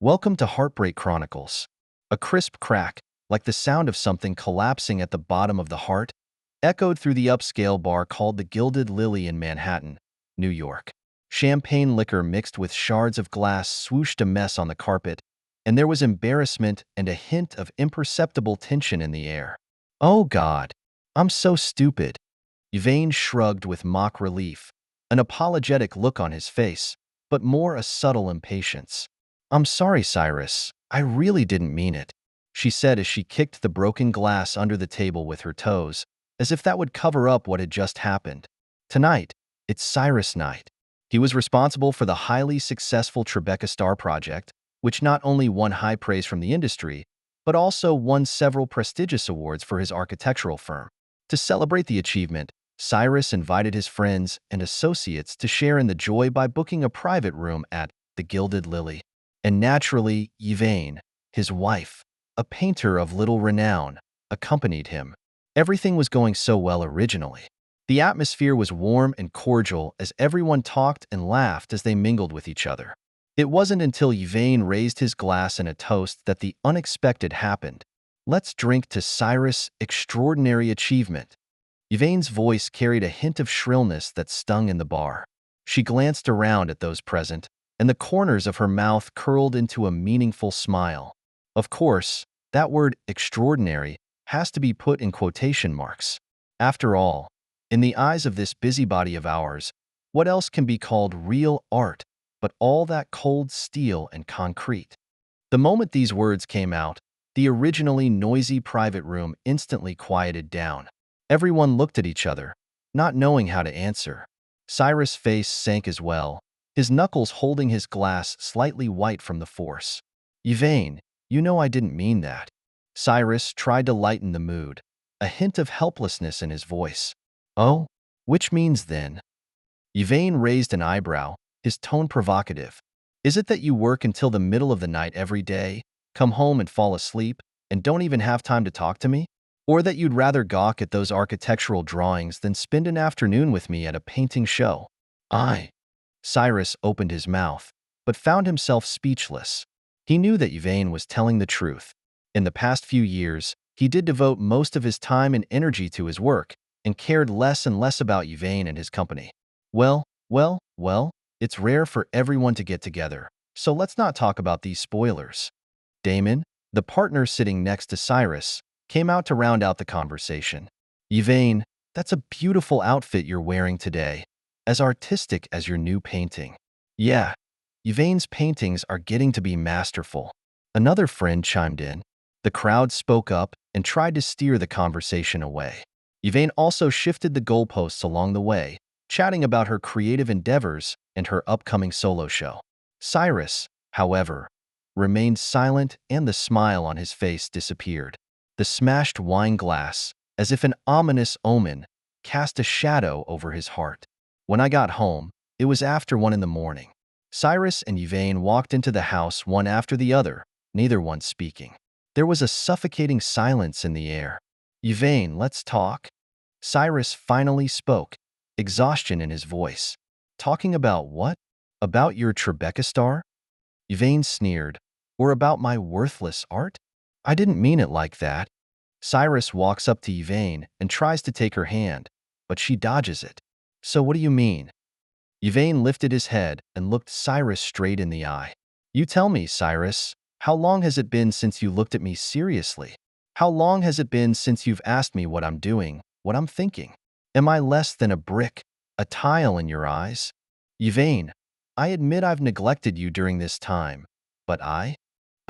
Welcome to Heartbreak Chronicles. A crisp crack, like the sound of something collapsing at the bottom of the heart, echoed through the upscale bar called the Gilded Lily in Manhattan, New York. Champagne liquor mixed with shards of glass swooshed a mess on the carpet, and there was embarrassment and a hint of imperceptible tension in the air. Oh God, I'm so stupid. Yvaine shrugged with mock relief, an apologetic look on his face, but more a subtle impatience. I'm sorry, Cyrus. I really didn't mean it, she said as she kicked the broken glass under the table with her toes, as if that would cover up what had just happened. Tonight, it's Cyrus night. He was responsible for the highly successful Tribeca Star project, which not only won high praise from the industry, but also won several prestigious awards for his architectural firm. To celebrate the achievement, Cyrus invited his friends and associates to share in the joy by booking a private room at the Gilded Lily. And naturally, Yvaine, his wife, a painter of little renown, accompanied him. Everything was going so well originally. The atmosphere was warm and cordial as everyone talked and laughed as they mingled with each other. It wasn't until Yvaine raised his glass in a toast that the unexpected happened. Let's drink to Cyrus' extraordinary achievement. Yvaine's voice carried a hint of shrillness that stung in the bar. She glanced around at those present, and the corners of her mouth curled into a meaningful smile. Of course, that word extraordinary has to be put in quotation marks. After all, in the eyes of this busybody of ours, what else can be called real art but all that cold steel and concrete? The moment these words came out, the originally noisy private room instantly quieted down. Everyone looked at each other, not knowing how to answer. Cyrus' face sank as well, his knuckles holding his glass slightly white from the force. Yvaine, you know I didn't mean that. Cyrus tried to lighten the mood, a hint of helplessness in his voice. Oh? Which means then? Yvaine raised an eyebrow, his tone provocative. Is it that you work until the middle of the night every day, come home and fall asleep, and don't even have time to talk to me? Or that you'd rather gawk at those architectural drawings than spend an afternoon with me at a painting show? Cyrus opened his mouth, but found himself speechless. He knew that Yvaine was telling the truth. In the past few years, he did devote most of his time and energy to his work and cared less and less about Yvaine and his company. Well, it's rare for everyone to get together, so let's not talk about these spoilers. Damon, the partner sitting next to Cyrus, came out to round out the conversation. Yvaine, that's a beautiful outfit you're wearing today. As artistic as your new painting. Yeah, Yvaine's paintings are getting to be masterful. Another friend chimed in. The crowd spoke up and tried to steer the conversation away. Yvaine also shifted the goalposts along the way, chatting about her creative endeavors and her upcoming solo show. Cyrus, however, remained silent and the smile on his face disappeared. The smashed wine glass, as if an ominous omen, cast a shadow over his heart. When I got home, it was after 1 in the morning. Cyrus and Yvaine walked into the house one after the other, neither one speaking. There was a suffocating silence in the air. Yvaine, let's talk. Cyrus finally spoke, exhaustion in his voice. Talking about what? About your Tribeca star? Yvaine sneered. Or about my worthless art? I didn't mean it like that. Cyrus walks up to Yvaine and tries to take her hand, but she dodges it. So what do you mean? Yvaine lifted his head and looked Cyrus straight in the eye. You tell me, Cyrus, how long has it been since you looked at me seriously? How long has it been since you've asked me what I'm doing, what I'm thinking? Am I less than a brick, a tile in your eyes? Yvaine, I admit I've neglected you during this time, but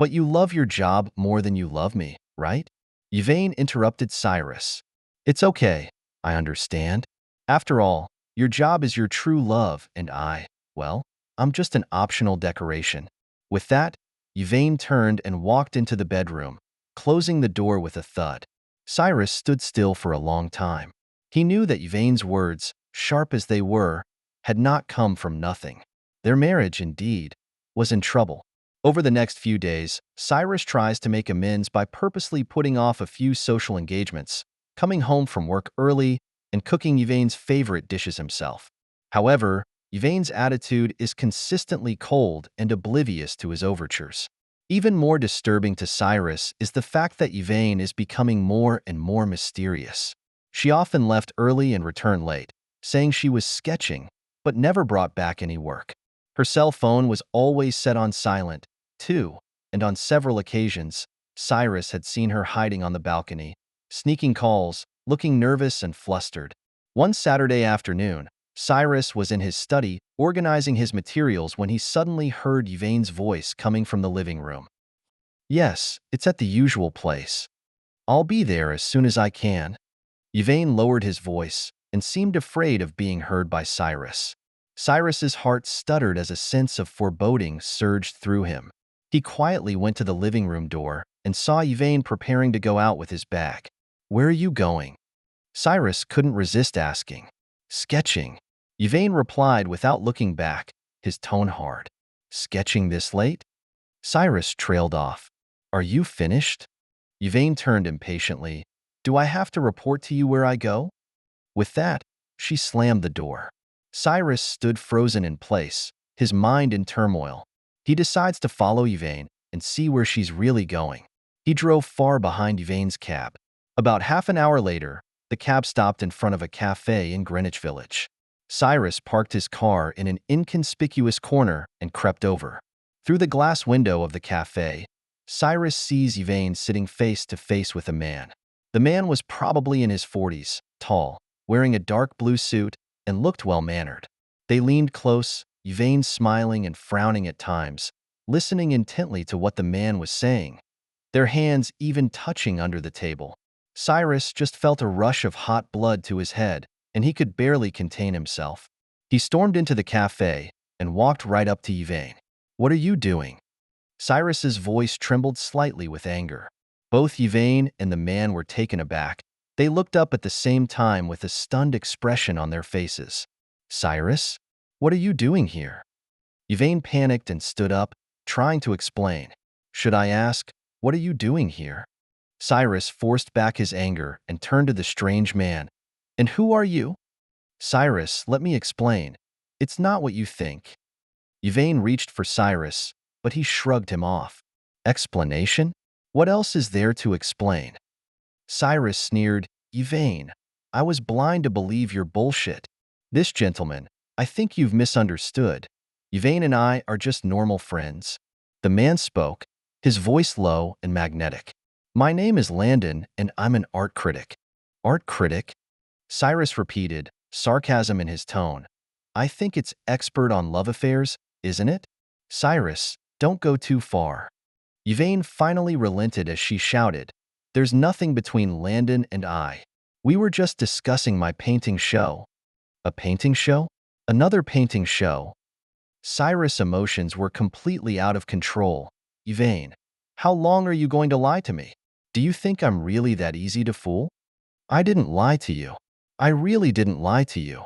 you love your job more than you love me, right? Yvaine interrupted Cyrus. It's okay, I understand. After all, your job is your true love, and I'm just an optional decoration. With that, Yvaine turned and walked into the bedroom, closing the door with a thud. Cyrus stood still for a long time. He knew that Yvaine's words, sharp as they were, had not come from nothing. Their marriage, indeed, was in trouble. Over the next few days, Cyrus tries to make amends by purposely putting off a few social engagements, coming home from work early, and cooking Yvaine's favorite dishes himself. However, Yvaine's attitude is consistently cold and oblivious to his overtures. Even more disturbing to Cyrus is the fact that Yvaine is becoming more and more mysterious. She often left early and returned late, saying she was sketching, but never brought back any work. Her cell phone was always set on silent, too, and on several occasions, Cyrus had seen her hiding on the balcony, sneaking calls, looking nervous and flustered. One Saturday afternoon, Cyrus was in his study, organizing his materials when he suddenly heard Yvaine's voice coming from the living room. "Yes, it's at the usual place. I'll be there as soon as I can." Yvaine lowered his voice and seemed afraid of being heard by Cyrus. Cyrus's heart stuttered as a sense of foreboding surged through him. He quietly went to the living room door and saw Yvaine preparing to go out with his bag. "Where are you going?" Cyrus couldn't resist asking. "Sketching," Yvaine replied without looking back, his tone hard. "Sketching this late?" Cyrus trailed off. "Are you finished?" Yvaine turned impatiently. "Do I have to report to you where I go?" With that, she slammed the door. Cyrus stood frozen in place, his mind in turmoil. He decides to follow Yvaine and see where she's really going. He drove far behind Yvaine's cab. About half an hour later, the cab stopped in front of a cafe in Greenwich Village. Cyrus parked his car in an inconspicuous corner and crept over. Through the glass window of the cafe, Cyrus sees Yvaine sitting face to face with a man. The man was probably in his 40s, tall, wearing a dark blue suit, and looked well-mannered. They leaned close, Yvaine smiling and frowning at times, listening intently to what the man was saying, their hands even touching under the table. Cyrus just felt a rush of hot blood to his head, and he could barely contain himself. He stormed into the cafe and walked right up to Yvaine. "What are you doing?" Cyrus's voice trembled slightly with anger. Both Yvaine and the man were taken aback. They looked up at the same time with a stunned expression on their faces. "Cyrus? What are you doing here?" Yvaine panicked and stood up, trying to explain. "Should I ask, what are you doing here?" Cyrus forced back his anger and turned to the strange man. "And who are you?" "Cyrus, let me explain. It's not what you think." Yvaine reached for Cyrus, but he shrugged him off. "Explanation? What else is there to explain?" Cyrus sneered. "Yvaine, I was blind to believe your bullshit. This gentleman, I think you've misunderstood. Yvaine and I are just normal friends." The man spoke, his voice low and magnetic. "My name is Landon, and I'm an art critic." "Art critic?" Cyrus repeated, sarcasm in his tone. "I think it's expert on love affairs, isn't it?" "Cyrus, don't go too far." Yvaine finally relented as she shouted, "There's nothing between Landon and I. We were just discussing my painting show." "A painting show? Another painting show?" Cyrus' emotions were completely out of control. "Yvaine, how long are you going to lie to me? Do you think I'm really that easy to fool?" "I didn't lie to you. I really didn't lie to you."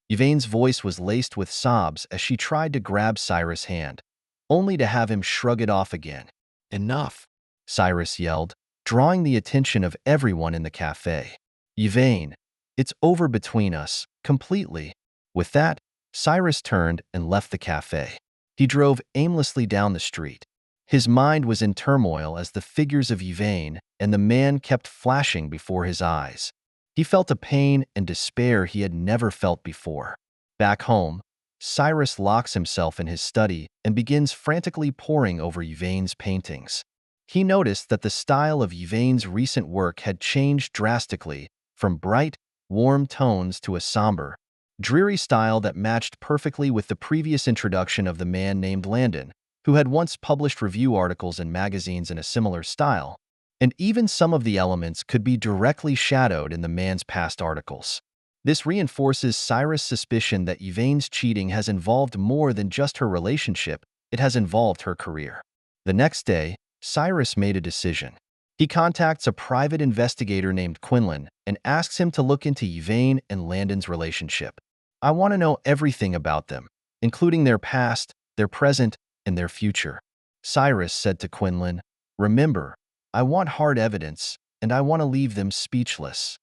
Yvaine's voice was laced with sobs as she tried to grab Cyrus' hand, only to have him shrug it off again. "Enough," Cyrus yelled, drawing the attention of everyone in the cafe. "Yvaine, it's over between us, completely." With that, Cyrus turned and left the cafe. He drove aimlessly down the street. His mind was in turmoil as the figures of Yvaine and the man kept flashing before his eyes. He felt a pain and despair he had never felt before. Back home, Cyrus locks himself in his study and begins frantically poring over Yvaine's paintings. He noticed that the style of Yvaine's recent work had changed drastically, from bright, warm tones to a somber, dreary style that matched perfectly with the previous introduction of the man named Landon, who had once published review articles in magazines in a similar style, and even some of the elements could be directly shadowed in the man's past articles. This reinforces Cyrus' suspicion that Yvaine's cheating has involved more than just her relationship, it has involved her career. The next day, Cyrus made a decision. He contacts a private investigator named Quinlan and asks him to look into Yvaine and Landon's relationship. "I want to know everything about them, including their past, their present, and their future." Cyrus said to Quinlan, "Remember, I want hard evidence, and I want to leave them speechless."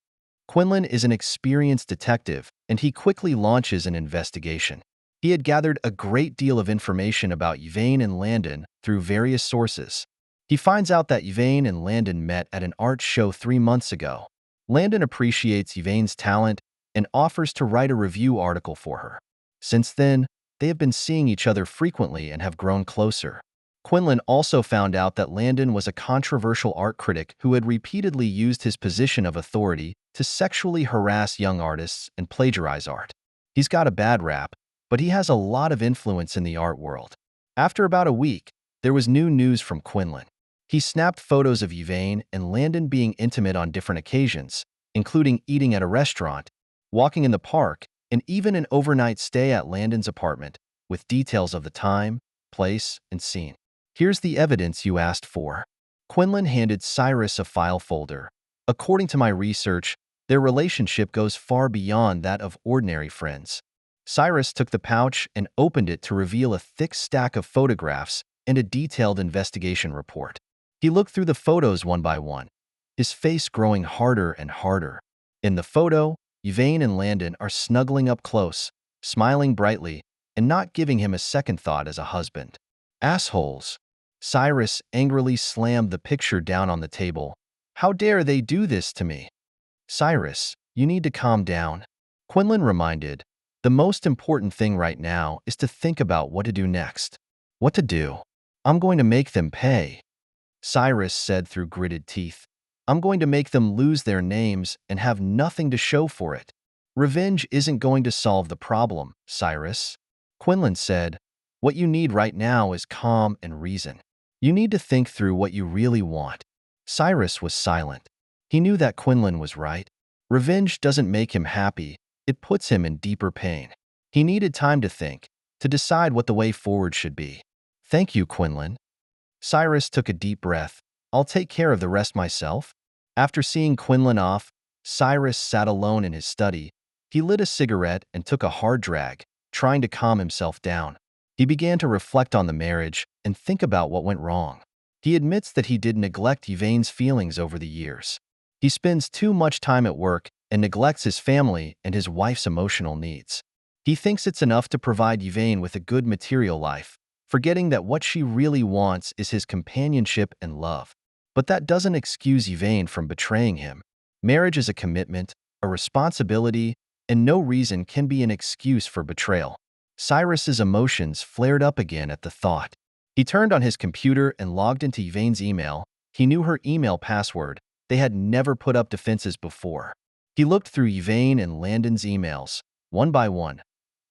Quinlan is an experienced detective, and he quickly launches an investigation. He had gathered a great deal of information about Yvaine and Landon through various sources, He finds out that Yvaine and Landon met at an art show 3 months ago. Landon appreciates Yvaine's talent and offers to write a review article for her. Since then, they have been seeing each other frequently and have grown closer. Quinlan also found out that Landon was a controversial art critic who had repeatedly used his position of authority to sexually harass young artists and plagiarize art. He's got a bad rap, but he has a lot of influence in the art world. After about a week, there was new news from Quinlan. He snapped photos of Yvaine and Landon being intimate on different occasions, including eating at a restaurant, walking in the park, and even an overnight stay at Landon's apartment, with details of the time, place, and scene. Here's the evidence you asked for. Quinlan handed Cyrus a file folder. According to my research, their relationship goes far beyond that of ordinary friends. Cyrus took the pouch and opened it to reveal a thick stack of photographs and a detailed investigation report. He looked through the photos one by one, his face growing harder and harder. In the photo, Yvaine and Landon are snuggling up close, smiling brightly, and not giving him a second thought as a husband. Assholes. Cyrus angrily slammed the picture down on the table. How dare they do this to me? Cyrus, you need to calm down. Quinlan reminded, the most important thing right now is to think about what to do next. What to do? I'm going to make them pay. Cyrus said through gritted teeth. I'm going to make them lose their names and have nothing to show for it. Revenge isn't going to solve the problem, Cyrus. Quinlan said, what you need right now is calm and reason. You need to think through what you really want. Cyrus was silent. He knew that Quinlan was right. Revenge doesn't make him happy, it puts him in deeper pain. He needed time to think, to decide what the way forward should be. Thank you, Quinlan. Cyrus took a deep breath. I'll take care of the rest myself. After seeing Quinlan off, Cyrus sat alone in his study. He lit a cigarette and took a hard drag, trying to calm himself down. He began to reflect on the marriage and think about what went wrong. He admits that he did neglect Yvaine's feelings over the years. He spends too much time at work and neglects his family and his wife's emotional needs. He thinks it's enough to provide Yvaine with a good material life, forgetting that what she really wants is his companionship and love. But that doesn't excuse Yvaine from betraying him. Marriage is a commitment, a responsibility, and no reason can be an excuse for betrayal. Cyrus's emotions flared up again at the thought. He turned on his computer and logged into Yvaine's email. He knew her email password. They had never put up defenses before. He looked through Yvaine and Landon's emails, one by one.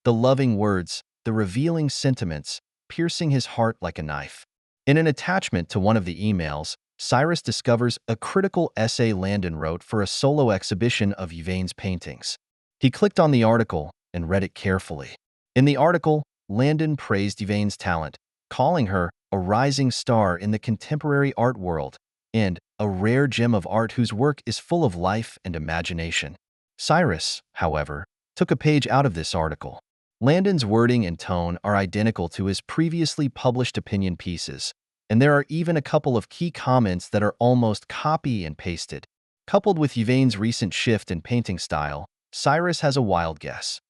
The loving words, the revealing sentiments, piercing his heart like a knife. In an attachment to one of the emails, Cyrus discovers a critical essay Landon wrote for a solo exhibition of Yvaine's paintings. He clicked on the article and read it carefully. In the article, Landon praised Yvaine's talent, calling her a rising star in the contemporary art world and a rare gem of art whose work is full of life and imagination. Cyrus, however, took a page out of this article. Landon's wording and tone are identical to his previously published opinion pieces, and there are even a couple of key comments that are almost copy and pasted. Coupled with Yvaine's recent shift in painting style, Cyrus has a wild guess.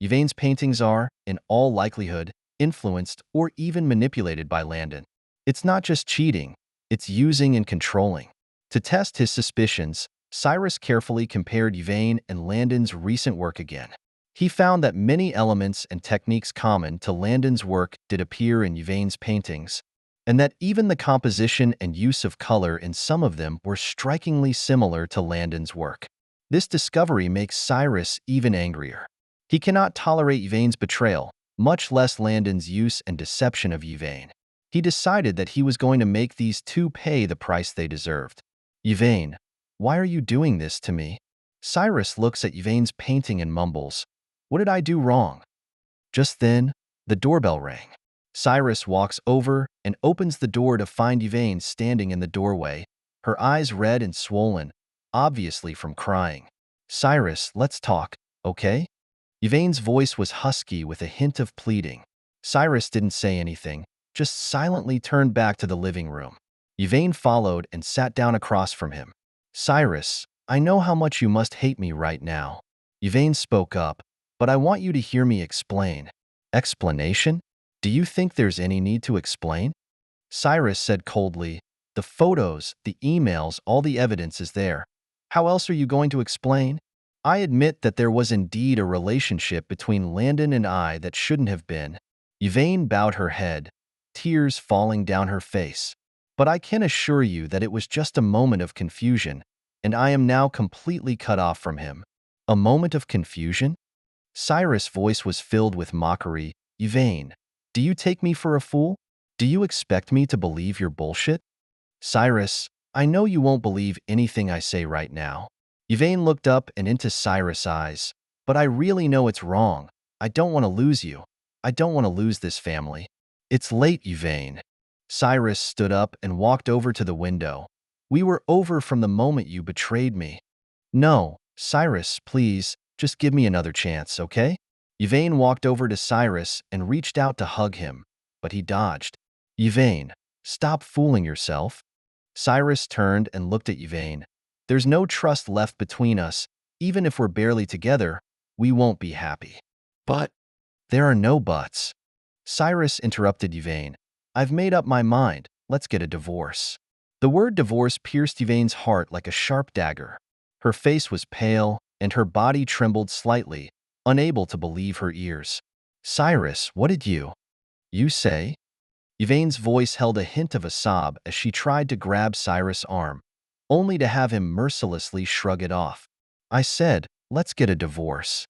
Yvaine's paintings are, in all likelihood, influenced or even manipulated by Landon. It's not just cheating, it's using and controlling. To test his suspicions, Cyrus carefully compared Yvaine and Landon's recent work again. He found that many elements and techniques common to Landon's work did appear in Yvaine's paintings, and that even the composition and use of color in some of them were strikingly similar to Landon's work. This discovery makes Cyrus even angrier. He cannot tolerate Yvaine's betrayal, much less Landon's use and deception of Yvaine. He decided that he was going to make these two pay the price they deserved. Yvaine, why are you doing this to me? Cyrus looks at Yvaine's painting and mumbles, what did I do wrong? Just then, the doorbell rang. Cyrus walks over and opens the door to find Yvaine standing in the doorway, her eyes red and swollen, obviously from crying. Cyrus, let's talk, okay? Yvaine's voice was husky with a hint of pleading. Cyrus didn't say anything, just silently turned back to the living room. Yvaine followed and sat down across from him. Cyrus, I know how much you must hate me right now. Yvaine spoke up, but I want you to hear me explain. Explanation? Do you think there's any need to explain? Cyrus said coldly, The photos, the emails, all the evidence is there. How else are you going to explain? I admit that there was indeed a relationship between Landon and I that shouldn't have been. Yvaine bowed her head, tears falling down her face. But I can assure you that it was just a moment of confusion, and I am now completely cut off from him. A moment of confusion? Cyrus' voice was filled with mockery. Yvaine, do you take me for a fool? Do you expect me to believe your bullshit? Cyrus, I know you won't believe anything I say right now. Yvaine looked up and into Cyrus' eyes. But I really know it's wrong. I don't want to lose you. I don't want to lose this family. It's late, Yvaine. Cyrus stood up and walked over to the window. We were over from the moment you betrayed me. No, Cyrus, please, just give me another chance, okay? Yvaine walked over to Cyrus and reached out to hug him, but he dodged. Yvaine, stop fooling yourself. Cyrus turned and looked at Yvaine. There's no trust left between us. Even if we're barely together, we won't be happy. But there are no buts. Cyrus interrupted Yvaine. I've made up my mind. Let's get a divorce. The word divorce pierced Yvaine's heart like a sharp dagger. Her face was pale, and her body trembled slightly, unable to believe her ears. Cyrus, what did you say? Yvaine's voice held a hint of a sob as she tried to grab Cyrus' arm, only to have him mercilessly shrug it off. I said, let's get a divorce.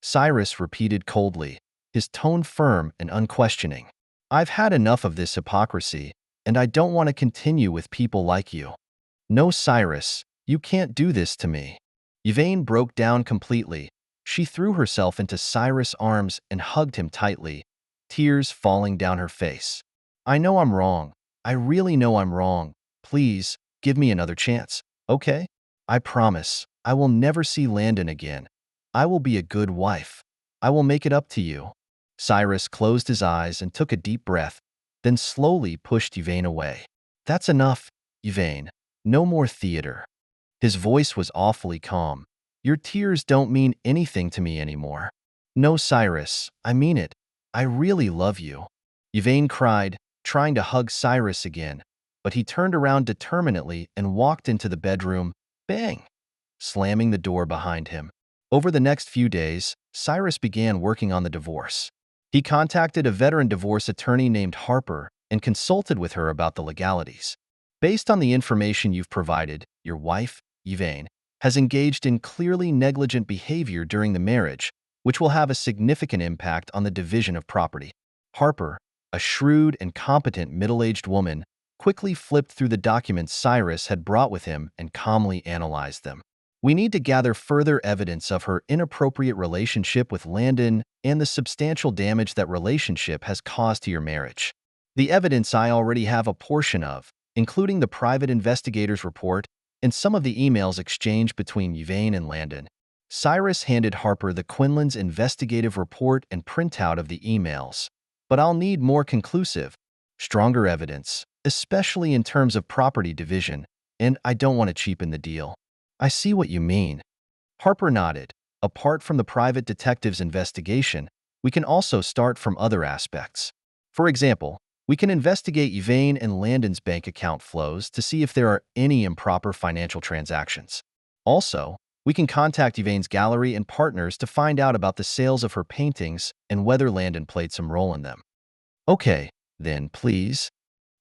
Cyrus repeated coldly, his tone firm and unquestioning. I've had enough of this hypocrisy, and I don't want to continue with people like you. No, Cyrus, you can't do this to me. Yvaine broke down completely. She threw herself into Cyrus' arms and hugged him tightly, tears falling down her face. I know I'm wrong. I really know I'm wrong. Please, give me another chance, okay? I promise, I will never see Landon again. I will be a good wife. I will make it up to you. Cyrus closed his eyes and took a deep breath, then slowly pushed Yvaine away. That's enough, Yvaine. No more theater. His voice was awfully calm. Your tears don't mean anything to me anymore. No, Cyrus, I mean it. I really love you. Yvaine cried, trying to hug Cyrus again, but he turned around determinedly and walked into the bedroom, bang, slamming the door behind him. Over the next few days, Cyrus began working on the divorce. He contacted a veteran divorce attorney named Harper and consulted with her about the legalities. Based on the information you've provided, your wife, Yvaine, has engaged in clearly negligent behavior during the marriage, which will have a significant impact on the division of property. Harper, a shrewd and competent middle-aged woman, quickly flipped through the documents Cyrus had brought with him and calmly analyzed them. We need to gather further evidence of her inappropriate relationship with Landon and the substantial damage that relationship has caused to your marriage. The evidence I already have a portion of, including the private investigator's report and some of the emails exchanged between Yvaine and Landon. Cyrus handed Harper the Quinlan's investigative report and printout of the emails. But I'll need more conclusive, stronger evidence, especially in terms of property division, and I don't want to cheapen the deal. I see what you mean. Harper nodded. Apart from the private detective's investigation, we can also start from other aspects. For example, we can investigate Yvaine and Landon's bank account flows to see if there are any improper financial transactions. Also, we can contact Yvaine's gallery and partners to find out about the sales of her paintings and whether Landon played some role in them. Okay, then, please.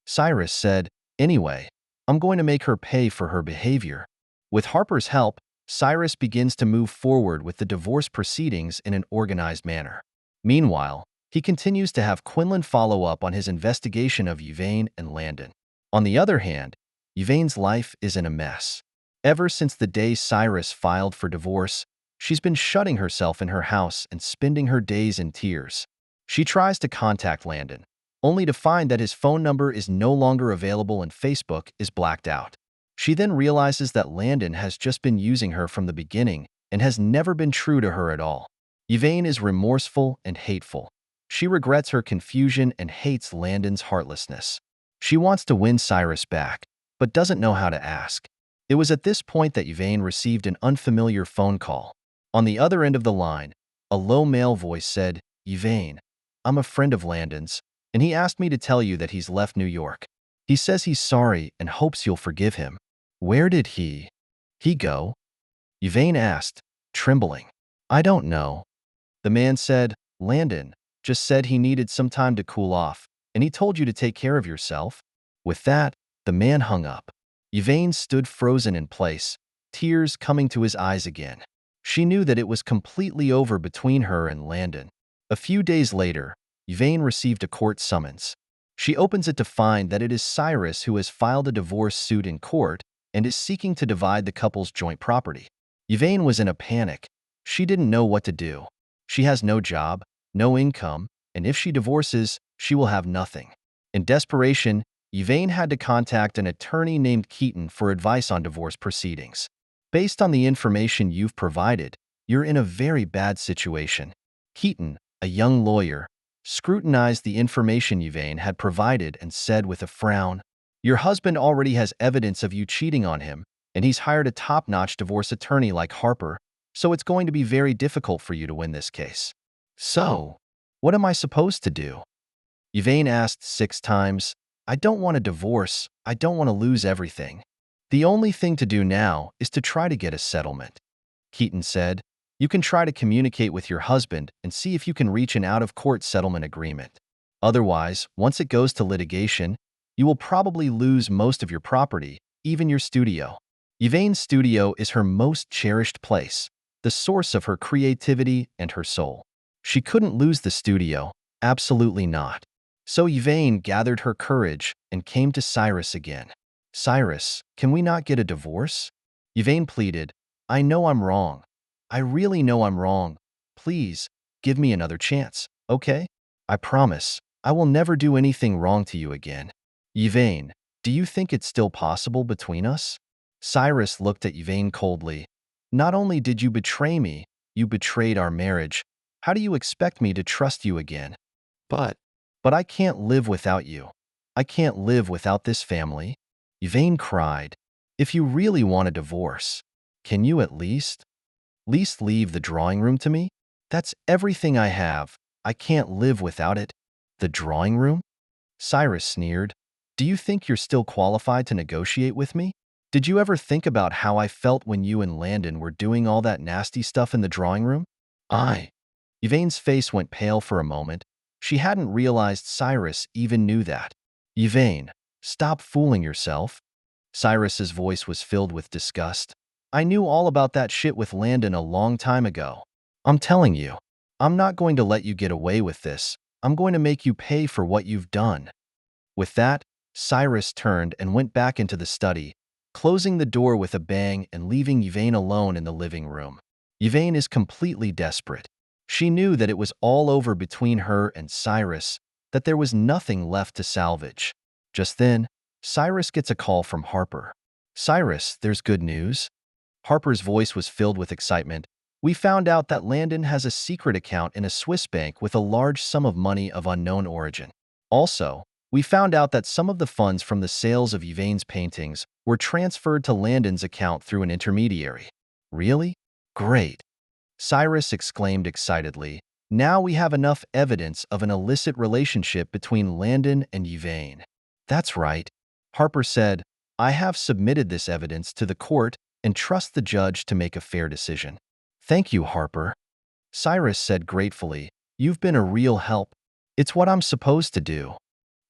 Cyrus said, anyway, I'm going to make her pay for her behavior. With Harper's help, Cyrus begins to move forward with the divorce proceedings in an organized manner. Meanwhile, he continues to have Quinlan follow up on his investigation of Yvaine and Landon. On the other hand, Yvaine's life is in a mess. Ever since the day Cyrus filed for divorce, she's been shutting herself in her house and spending her days in tears. She tries to contact Landon, only to find that his phone number is no longer available and Facebook is blacked out. She then realizes that Landon has just been using her from the beginning and has never been true to her at all. Yvaine is remorseful and hateful. She regrets her confusion and hates Landon's heartlessness. She wants to win Cyrus back, but doesn't know how to ask. It was at this point that Yvaine received an unfamiliar phone call. On the other end of the line, a low male voice said, Yvaine, I'm a friend of Landon's, and he asked me to tell you that he's left New York. He says he's sorry and hopes you'll forgive him. Where did he go? Yvaine asked, trembling. I don't know. The man said, Landon just said he needed some time to cool off, and he told you to take care of yourself. With that, the man hung up. Yvaine stood frozen in place, tears coming to his eyes again. She knew that it was completely over between her and Landon. A few days later, Yvaine received a court summons. She opens it to find that it is Cyrus who has filed a divorce suit in court and is seeking to divide the couple's joint property. Yvaine was in a panic. She didn't know what to do. She has no job, no income, and if she divorces, she will have nothing. In desperation, Yvaine had to contact an attorney named Keaton for advice on divorce proceedings. Based on the information you've provided, you're in a very bad situation. Keaton, a young lawyer, scrutinized the information Yvaine had provided and said with a frown, Your husband already has evidence of you cheating on him, and he's hired a top-notch divorce attorney like Harper, so it's going to be very difficult for you to win this case. So, what am I supposed to do? Yvaine asked 6 times. I don't want a divorce. I don't want to lose everything. The only thing to do now is to try to get a settlement. Keaton said, You can try to communicate with your husband and see if you can reach an out-of-court settlement agreement. Otherwise, once it goes to litigation, you will probably lose most of your property, even your studio. Yvaine's studio is her most cherished place, the source of her creativity and her soul. She couldn't lose the studio, absolutely not. So Yvaine gathered her courage and came to Cyrus again. Cyrus, can we not get a divorce? Yvaine pleaded, I know I'm wrong. I really know I'm wrong. Please, give me another chance, okay? I promise, I will never do anything wrong to you again. Yvaine, do you think it's still possible between us? Cyrus looked at Yvaine coldly. Not only did you betray me, you betrayed our marriage. How do you expect me to trust you again? But I can't live without you. I can't live without this family. Yvaine cried. If you really want a divorce, can you at least leave the drawing room to me? That's everything I have. I can't live without it. The drawing room? Cyrus sneered. Do you think you're still qualified to negotiate with me? Did you ever think about how I felt when you and Landon were doing all that nasty stuff in the drawing room? Yvaine's face went pale for a moment. She hadn't realized Cyrus even knew that. Yvaine, stop fooling yourself. Cyrus's voice was filled with disgust. I knew all about that shit with Landon a long time ago. I'm telling you, I'm not going to let you get away with this. I'm going to make you pay for what you've done. With that, Cyrus turned and went back into the study, closing the door with a bang and leaving Yvaine alone in the living room. Yvaine is completely desperate. She knew that it was all over between her and Cyrus, that there was nothing left to salvage. Just then, Cyrus gets a call from Harper. Cyrus, there's good news. Harper's voice was filled with excitement. We found out that Landon has a secret account in a Swiss bank with a large sum of money of unknown origin. Also, we found out that some of the funds from the sales of Yvaine's paintings were transferred to Landon's account through an intermediary. Really? Great. Cyrus exclaimed excitedly. Now we have enough evidence of an illicit relationship between Landon and Yvaine. That's right. Harper said, I have submitted this evidence to the court and trust the judge to make a fair decision. Thank you, Harper. Cyrus said gratefully, You've been a real help. It's what I'm supposed to do.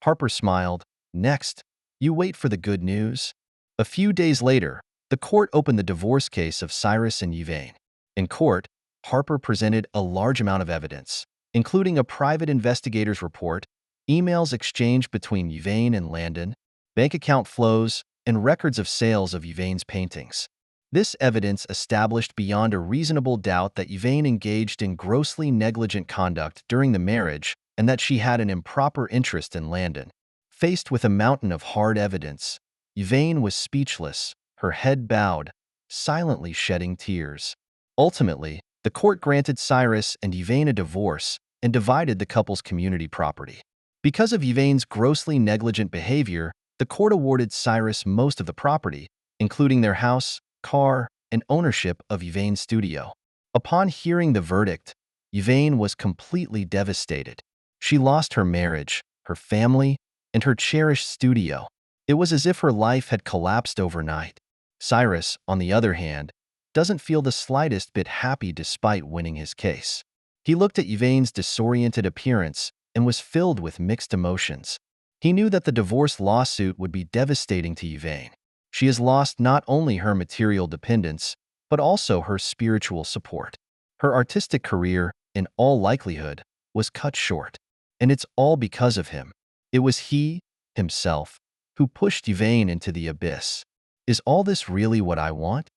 Harper smiled. Next, you wait for the good news. A few days later, the court opened the divorce case of Cyrus and Yvaine. In court, Harper presented a large amount of evidence, including a private investigator's report, emails exchanged between Yvaine and Landon, bank account flows, and records of sales of Yvaine's paintings. This evidence established beyond a reasonable doubt that Yvaine engaged in grossly negligent conduct during the marriage and that she had an improper interest in Landon. Faced with a mountain of hard evidence, Yvaine was speechless, her head bowed, silently shedding tears. Ultimately, the court granted Cyrus and Yvaine a divorce and divided the couple's community property. Because of Yvaine's grossly negligent behavior, the court awarded Cyrus most of the property, including their house, car, and ownership of Yvaine's studio. Upon hearing the verdict, Yvaine was completely devastated. She lost her marriage, her family, and her cherished studio. It was as if her life had collapsed overnight. Cyrus, on the other hand, doesn't feel the slightest bit happy despite winning his case. He looked at Yvaine's disoriented appearance and was filled with mixed emotions. He knew that the divorce lawsuit would be devastating to Yvaine. She has lost not only her material dependence, but also her spiritual support. Her artistic career, in all likelihood, was cut short. And it's all because of him. It was he, himself, who pushed Yvaine into the abyss. Is all this really what I want?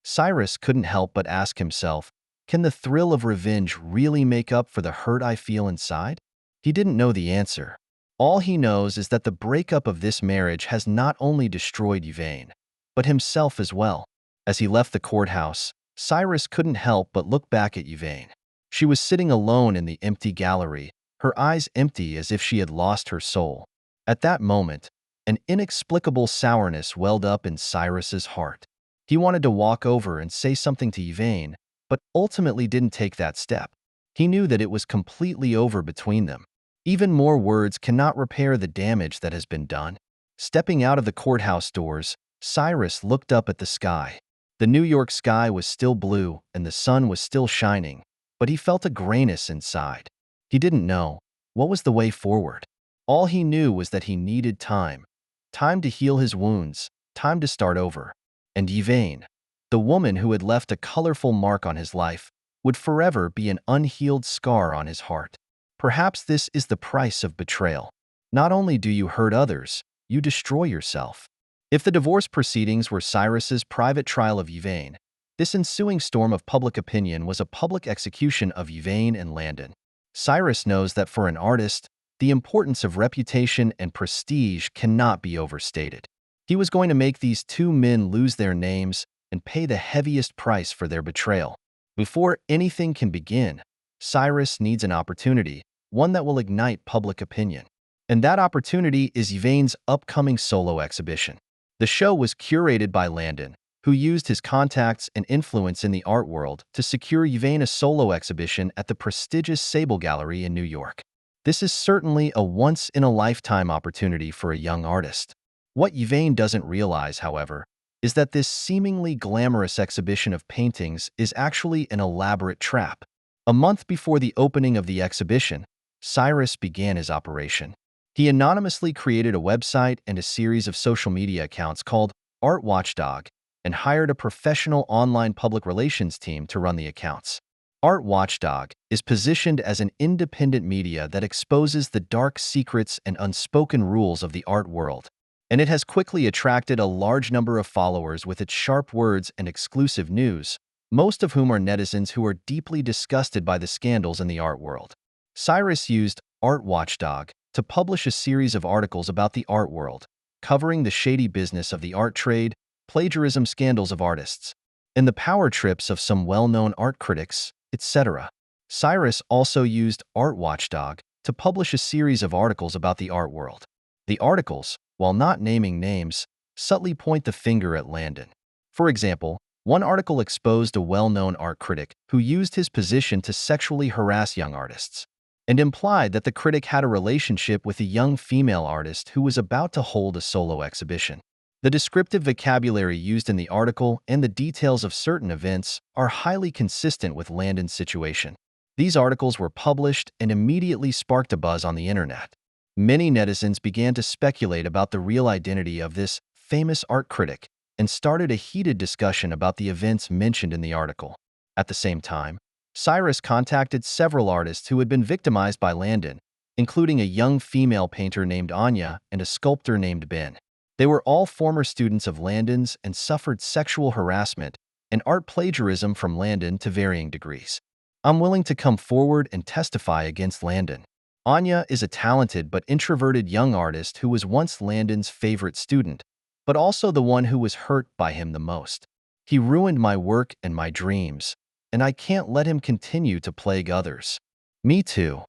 Cyrus couldn't help but ask himself, can the thrill of revenge really make up for the hurt I feel inside? He didn't know the answer. All he knows is that the breakup of this marriage has not only destroyed Yvaine, but himself as well. As he left the courthouse, Cyrus couldn't help but look back at Yvaine. She was sitting alone in the empty gallery, her eyes empty as if she had lost her soul. At that moment, an inexplicable sourness welled up in Cyrus's heart. He wanted to walk over and say something to Yvaine, but ultimately didn't take that step. He knew that it was completely over between them. Even more words cannot repair the damage that has been done. Stepping out of the courthouse doors, Cyrus looked up at the sky. The New York sky was still blue and the sun was still shining, but he felt a grayness inside. He didn't know what was the way forward. All he knew was that he needed time. Time to heal his wounds, time to start over. And Yvaine, the woman who had left a colorful mark on his life, would forever be an unhealed scar on his heart. Perhaps this is the price of betrayal. Not only do you hurt others, you destroy yourself. If the divorce proceedings were Cyrus's private trial of Yvaine, this ensuing storm of public opinion was a public execution of Yvaine and Landon. Cyrus knows that for an artist, the importance of reputation and prestige cannot be overstated. He was going to make these two men lose their names and pay the heaviest price for their betrayal. Before anything can begin, Cyrus needs an opportunity, one that will ignite public opinion. And that opportunity is Yvaine's upcoming solo exhibition. The show was curated by Landon, who used his contacts and influence in the art world to secure Yvaine a solo exhibition at the prestigious Sable Gallery in New York. This is certainly a once-in-a-lifetime opportunity for a young artist. What Yvaine doesn't realize, however, is that this seemingly glamorous exhibition of paintings is actually an elaborate trap. A month before the opening of the exhibition, Cyrus began his operation. He anonymously created a website and a series of social media accounts called Art Watchdog and hired a professional online public relations team to run the accounts. Art Watchdog is positioned as an independent media that exposes the dark secrets and unspoken rules of the art world, and it has quickly attracted a large number of followers with its sharp words and exclusive news, most of whom are netizens who are deeply disgusted by the scandals in the art world. Cyrus used Art Watchdog to publish a series of articles about the art world, covering the shady business of the art trade, plagiarism scandals of artists, and the power trips of some well-known art critics, etc. Cyrus also used Art Watchdog to publish a series of articles about the art world. The articles, while not naming names, subtly point the finger at Landon. For example, one article exposed a well-known art critic who used his position to sexually harass young artists, and implied that the critic had a relationship with a young female artist who was about to hold a solo exhibition. The descriptive vocabulary used in the article and the details of certain events are highly consistent with Landon's situation. These articles were published and immediately sparked a buzz on the internet. Many netizens began to speculate about the real identity of this famous art critic and started a heated discussion about the events mentioned in the article. At the same time, Cyrus contacted several artists who had been victimized by Landon, including a young female painter named Anya and a sculptor named Ben. They were all former students of Landon's and suffered sexual harassment and art plagiarism from Landon to varying degrees. I'm willing to come forward and testify against Landon. Anya is a talented but introverted young artist who was once Landon's favorite student, but also the one who was hurt by him the most. He ruined my work and my dreams, and I can't let him continue to plague others. Me too.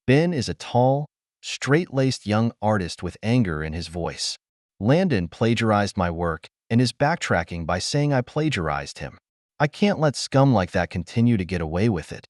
Ben is a tall, straight-laced young artist with anger in his voice. Landon plagiarized my work and is backtracking by saying I plagiarized him. I can't let scum like that continue to get away with it.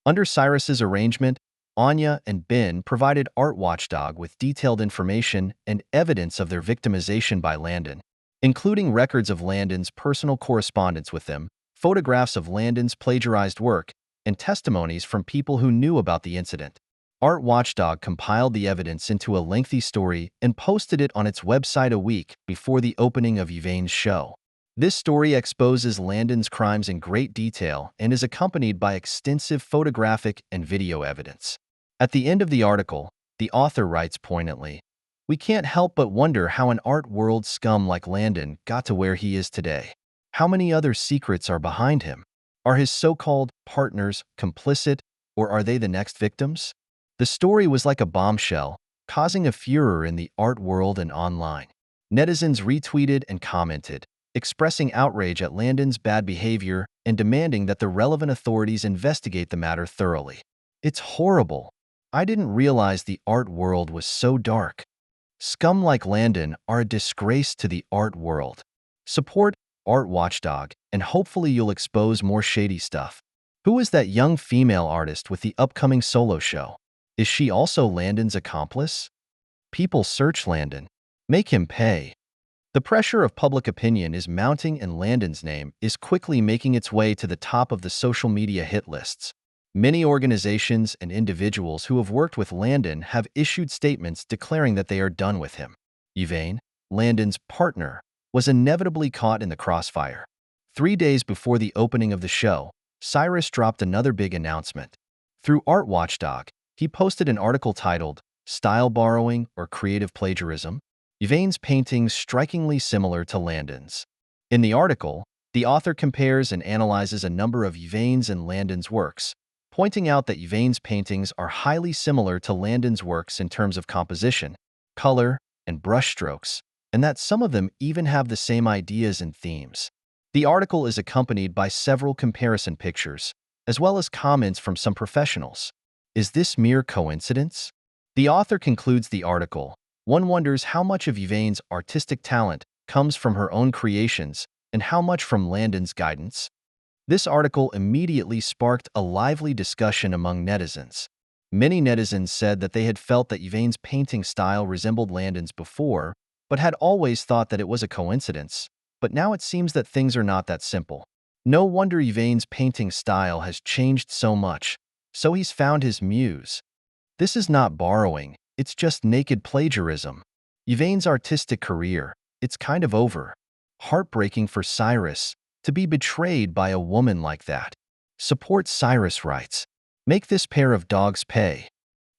Under Cyrus's arrangement, Anya and Ben provided Art Watchdog with detailed information and evidence of their victimization by Landon, including records of Landon's personal correspondence with them, photographs of Landon's plagiarized work, and testimonies from people who knew about the incident. Art Watchdog compiled the evidence into a lengthy story and posted it on its website a week before the opening of Yvaine's show. This story exposes Landon's crimes in great detail and is accompanied by extensive photographic and video evidence. At the end of the article, the author writes poignantly, "We can't help but wonder how an art world scum like Landon got to where he is today. How many other secrets are behind him? Are his so-called partners complicit, or are they the next victims?" The story was like a bombshell, causing a furor in the art world and online. Netizens retweeted and commented, expressing outrage at Landon's bad behavior and demanding that the relevant authorities investigate the matter thoroughly. "It's horrible. I didn't realize the art world was so dark. Scum like Landon are a disgrace to the art world. Support Art Watchdog, and hopefully you'll expose more shady stuff." Who is that young female artist with the upcoming solo show? Is she also Landon's accomplice? People search Landon. Make him pay. The pressure of public opinion is mounting, and Landon's name is quickly making its way to the top of the social media hit lists. Many organizations and individuals who have worked with Landon have issued statements declaring that they are done with him. Yvaine, Landon's partner, was inevitably caught in the crossfire. 3 days before the opening of the show, Cyrus dropped another big announcement. Through Art Watchdog, he posted an article titled, "Style Borrowing or Creative Plagiarism?" Yvaine's paintings strikingly similar to Landon's. In the article, the author compares and analyzes a number of Yvaine's and Landon's works, pointing out that Yvaine's paintings are highly similar to Landon's works in terms of composition, color, and brushstrokes, and that some of them even have the same ideas and themes. The article is accompanied by several comparison pictures, as well as comments from some professionals. Is this mere coincidence? The author concludes the article. One wonders how much of Yvaine's artistic talent comes from her own creations and how much from Landon's guidance. This article immediately sparked a lively discussion among netizens. Many netizens said that they had felt that Yvaine's painting style resembled Landon's before, but had always thought that it was a coincidence. But now it seems that things are not that simple. No wonder Yvaine's painting style has changed so much. So he's found his muse. This is not borrowing, it's just naked plagiarism. Yvaine's artistic career, it's kind of over. Heartbreaking for Cyrus, to be betrayed by a woman like that. Support Cyrus writes. Make this pair of dogs pay.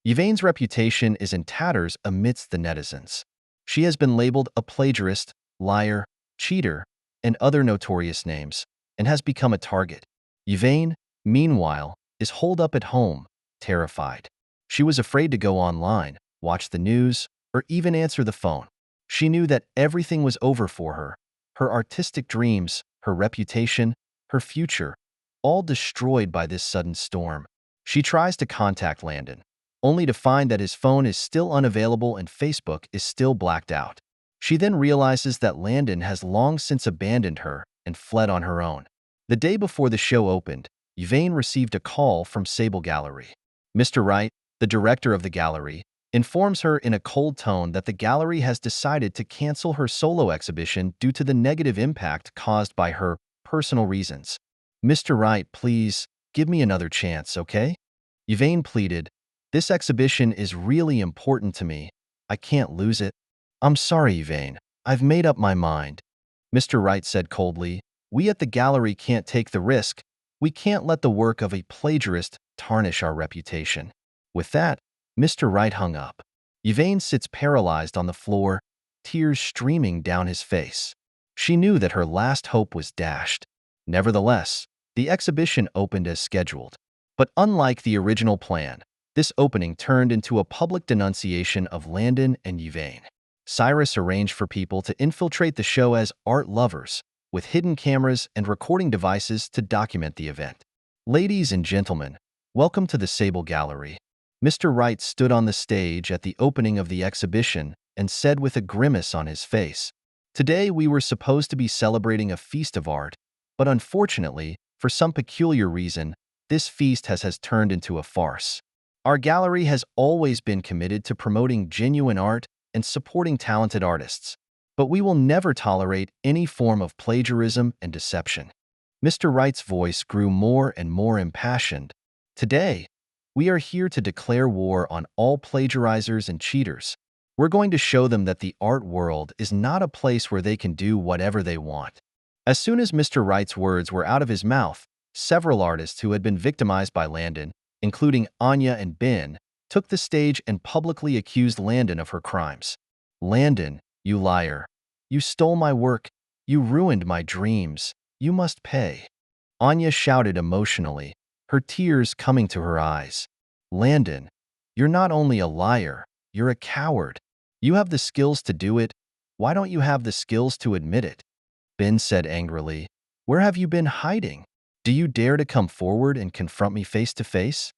Yvaine's reputation is in tatters amidst the netizens. She has been labeled a plagiarist, liar, cheater, and other notorious names, and has become a target. Yvaine, meanwhile, is holed up at home, terrified. She was afraid to go online, watch the news, or even answer the phone. She knew that everything was over for her. Her artistic dreams, her reputation, her future, all destroyed by this sudden storm. She tries to contact Landon, only to find that his phone is still unavailable and Facebook is still blacked out. She then realizes that Landon has long since abandoned her and fled on her own. The day before the show opened, Yvaine received a call from Sable Gallery. Mr. Wright, the director of the gallery, informs her in a cold tone that the gallery has decided to cancel her solo exhibition due to the negative impact caused by her personal reasons. "Mr. Wright, please, give me another chance, okay?" Yvaine pleaded, "This exhibition is really important to me. I can't lose it." "I'm sorry, Yvaine. I've made up my mind." Mr. Wright said coldly, "We at the gallery can't take the risk. We can't let the work of a plagiarist tarnish our reputation." With that, Mr. Wright hung up. Yvaine sits paralyzed on the floor, tears streaming down his face. She knew that her last hope was dashed. Nevertheless, the exhibition opened as scheduled. But unlike the original plan, this opening turned into a public denunciation of Landon and Yvaine. Cyrus arranged for people to infiltrate the show as art lovers, with hidden cameras and recording devices to document the event. "Ladies and gentlemen, welcome to the Sable Gallery." Mr. Wright stood on the stage at the opening of the exhibition and said with a grimace on his face, "Today we were supposed to be celebrating a feast of art, but unfortunately, for some peculiar reason, this feast has turned into a farce. Our gallery has always been committed to promoting genuine art and supporting talented artists, but we will never tolerate any form of plagiarism and deception." Mr. Wright's voice grew more and more impassioned. "Today, we are here to declare war on all plagiarizers and cheaters. We're going to show them that the art world is not a place where they can do whatever they want." As soon as Mr. Wright's words were out of his mouth, several artists who had been victimized by Landon, including Anya and Ben, took the stage and publicly accused Landon of her crimes. "Landon, you liar. You stole my work. You ruined my dreams. You must pay." Anya shouted emotionally, her tears coming to her eyes. "Landon, you're not only a liar, you're a coward. You have the skills to do it. Why don't you have the skills to admit it?" Ben said angrily. "Where have you been hiding? Do you dare to come forward and confront me face to face?"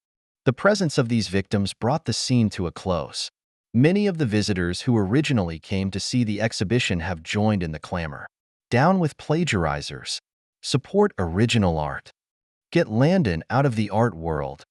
The presence of these victims brought the scene to a close. Many of the visitors who originally came to see the exhibition have joined in the clamor. "Down with plagiarizers. Support original art. Get Landon out of the art world.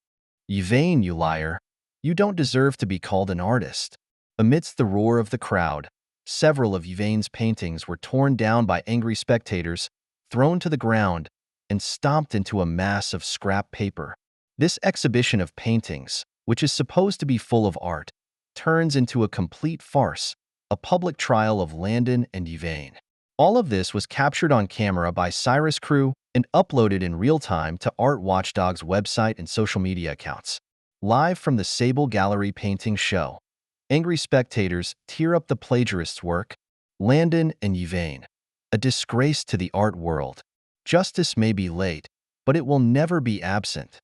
Yvaine, you liar. You don't deserve to be called an artist." Amidst the roar of the crowd, several of Yvaine's paintings were torn down by angry spectators, thrown to the ground, and stomped into a mass of scrap paper. This exhibition of paintings, which is supposed to be full of art, turns into a complete farce, a public trial of Landon and Yvaine. All of this was captured on camera by Cyrus' crew and uploaded in real time to Art Watchdog's website and social media accounts. Live from the Sable Gallery painting show, angry spectators tear up the plagiarist's work, Landon and Yvaine, a disgrace to the art world. Justice may be late, but it will never be absent.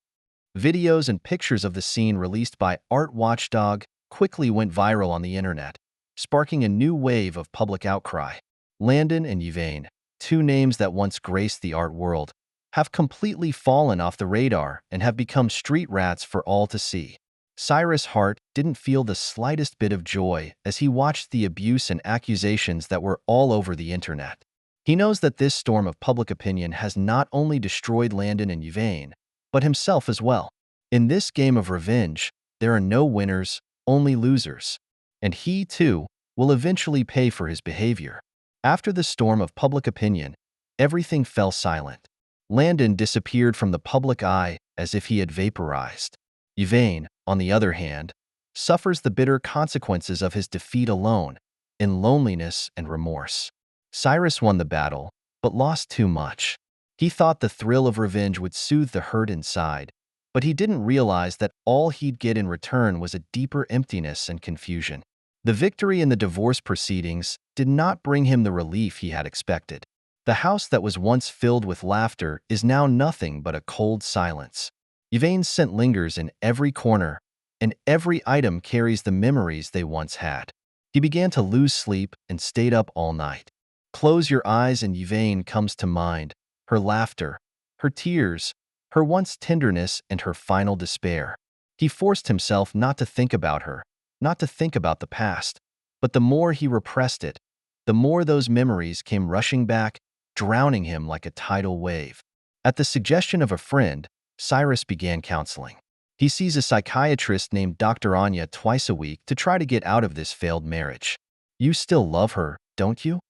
Videos and pictures of the scene released by Art Watchdog quickly went viral on the internet, sparking a new wave of public outcry. Landon and Yvaine, two names that once graced the art world, have completely fallen off the radar and have become street rats for all to see. Cyrus' heart didn't feel the slightest bit of joy as he watched the abuse and accusations that were all over the internet. He knows that this storm of public opinion has not only destroyed Landon and Yvaine, but himself as well. In this game of revenge, there are no winners, only losers. And he, too, will eventually pay for his behavior. After the storm of public opinion, everything fell silent. Landon disappeared from the public eye as if he had vaporized. Yvaine, on the other hand, suffers the bitter consequences of his defeat alone, in loneliness and remorse. Cyrus won the battle, but lost too much. He thought the thrill of revenge would soothe the hurt inside, but he didn't realize that all he'd get in return was a deeper emptiness and confusion. The victory in the divorce proceedings did not bring him the relief he had expected. The house that was once filled with laughter is now nothing but a cold silence. Yvaine's scent lingers in every corner, and every item carries the memories they once had. He began to lose sleep and stayed up all night. Close your eyes and Yvaine comes to mind, her laughter, her tears, her once tenderness, and her final despair. He forced himself not to think about her, not to think about the past, but the more he repressed it, the more those memories came rushing back, drowning him like a tidal wave. At the suggestion of a friend, Cyrus began counseling. He sees a psychiatrist named Dr. Anya twice a week to try to get out of this failed marriage. "You still love her, don't you?"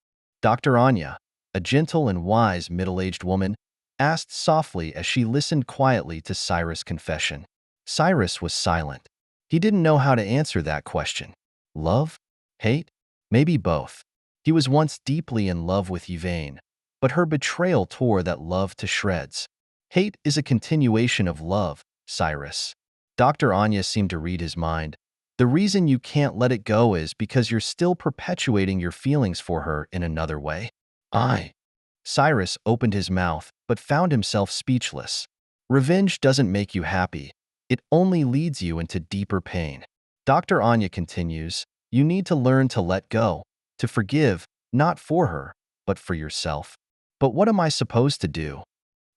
Dr. Anya, a gentle and wise middle-aged woman, asked softly as she listened quietly to Cyrus' confession. Cyrus was silent. He didn't know how to answer that question. Love? Hate? Maybe both. He was once deeply in love with Yvaine, but her betrayal tore that love to shreds. Hate is a continuation of love, Cyrus. Dr. Anya seemed to read his mind. The reason you can't let it go is because you're still perpetuating your feelings for her in another way. Cyrus opened his mouth, but found himself speechless. Revenge doesn't make you happy. It only leads you into deeper pain. Dr. Anya continues, you need to learn to let go, to forgive, not for her, but for yourself. But what am I supposed to do?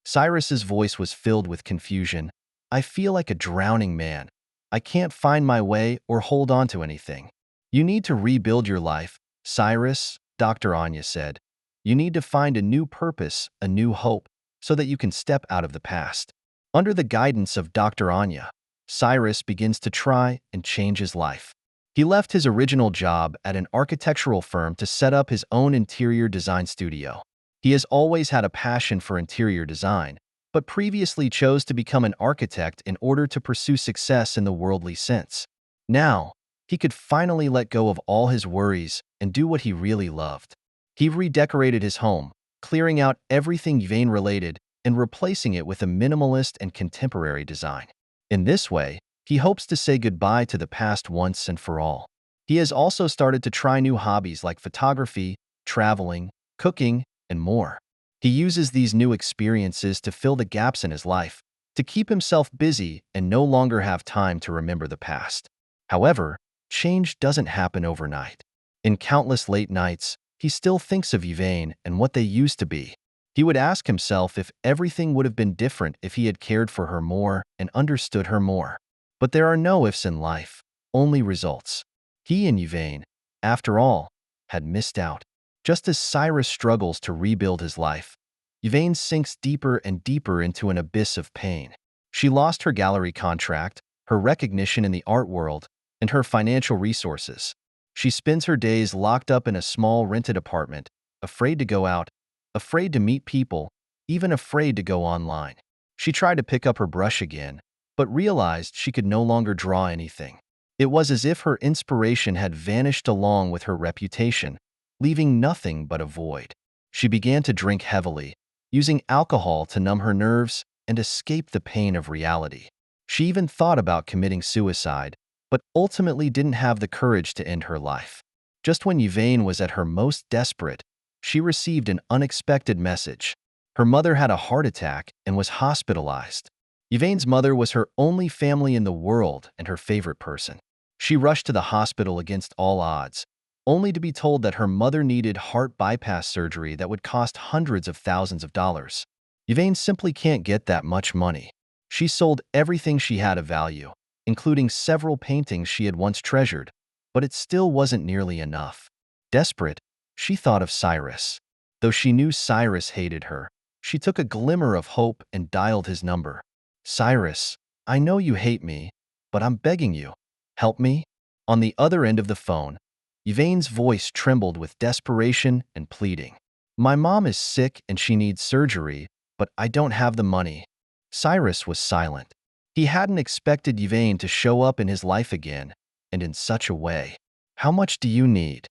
Cyrus's voice was filled with confusion. I feel like a drowning man. I can't find my way or hold on to anything. You need to rebuild your life, Cyrus, Dr. Anya said. You need to find a new purpose, a new hope, so that you can step out of the past. Under the guidance of Dr. Anya, Cyrus begins to try and change his life. He left his original job at an architectural firm to set up his own interior design studio. He has always had a passion for interior design, but previously chose to become an architect in order to pursue success in the worldly sense. Now, he could finally let go of all his worries and do what he really loved. He redecorated his home, clearing out everything Yvaine related and replacing it with a minimalist and contemporary design. In this way, he hopes to say goodbye to the past once and for all. He has also started to try new hobbies like photography, traveling, cooking, and more. He uses these new experiences to fill the gaps in his life, to keep himself busy and no longer have time to remember the past. However, change doesn't happen overnight. In countless late nights, he still thinks of Yvaine and what they used to be. He would ask himself if everything would have been different if he had cared for her more and understood her more. But there are no ifs in life, only results. He and Yvaine, after all, had missed out. Just as Cyrus struggles to rebuild his life, Yvaine sinks deeper and deeper into an abyss of pain. She lost her gallery contract, her recognition in the art world, and her financial resources. She spends her days locked up in a small rented apartment, afraid to go out, afraid to meet people, even afraid to go online. She tried to pick up her brush again, but realized she could no longer draw anything. It was as if her inspiration had vanished along with her reputation, leaving nothing but a void. She began to drink heavily, using alcohol to numb her nerves and escape the pain of reality. She even thought about committing suicide, but ultimately didn't have the courage to end her life. Just when Yvaine was at her most desperate, she received an unexpected message. Her mother had a heart attack and was hospitalized. Yvaine's mother was her only family in the world and her favorite person. She rushed to the hospital against all odds, only to be told that her mother needed heart bypass surgery that would cost hundreds of thousands of dollars. Yvaine simply can't get that much money. She sold everything she had of value, including several paintings she had once treasured, but it still wasn't nearly enough. Desperate, she thought of Cyrus. Though she knew Cyrus hated her, she took a glimmer of hope and dialed his number. "Cyrus, I know you hate me, but I'm begging you. Help me?" On the other end of the phone, Yvaine's voice trembled with desperation and pleading. "My mom is sick and she needs surgery, but I don't have the money." Cyrus was silent. He hadn't expected Yvaine to show up in his life again, and in such a way. "How much do you need?"